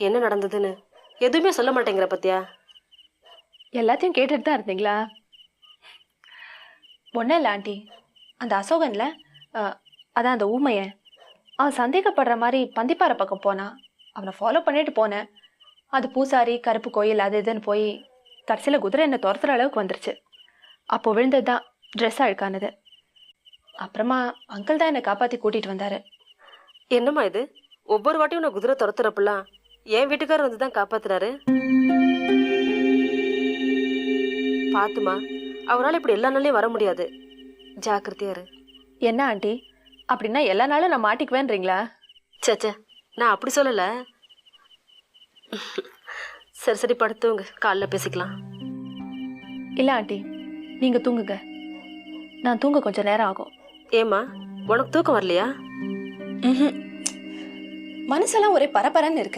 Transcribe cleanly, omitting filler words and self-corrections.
என்ன நடந்ததுன்னு எதுவுமே சொல்ல மாட்டேங்கிற பத்தியா? எல்லாத்தையும் கேட்டுட்டு தான் இருந்தீங்களா? ஒன்றும் இல்லை ஆண்டி, அந்த அசோகன்ல அதான் அந்த ஊமையன், அவன் சந்தேகப்படுற மாதிரி பந்திப்பாறை பக்கம் போனான். அவனை ஃபாலோ பண்ணிட்டு போனேன். அது பூசாரி, கருப்பு கோயில், அது இதுன்னு போய் கடைசியில் குதிரை என்னை துரத்துற அளவுக்கு வந்துருச்சு. அப்போ விழுந்தது தான் ட்ரெஸ் அழுக்கானது. அப்புறமா அங்கிள் தான் என்னை காப்பாற்றி கூட்டிகிட்டு வந்தார். என்னம்மா இது? ஒவ்வொரு வாட்டியும் நான் குதிரை துரத்துறப்பெல்லாம் என் வீட்டுக்காரர் வந்து தான் காப்பாத்துறாரு. பாத்துமா, அவரால் இப்படி எல்லா நாளையும் வர முடியாது. ஜாக்கிரதையாரு. என்ன ஆண்டி, அப்படின்னா எல்லா நாளும் நான் மாட்டிக்குவேன்றீங்களா? சேச்சே, நான் அப்படி சொல்லல. சரி சரி, படுத்துவங்க, காலைல பேசிக்கலாம். இல்லை ஆண்டி, நீங்கள் தூங்குங்க. நான் தூங்க கொஞ்சம் நேரம் ஆகும். ஏம்மா, உனக்கு தூக்கம் வரலையா? மனசெல்லாம் ஒரே பரபரன்னு இருக்கு.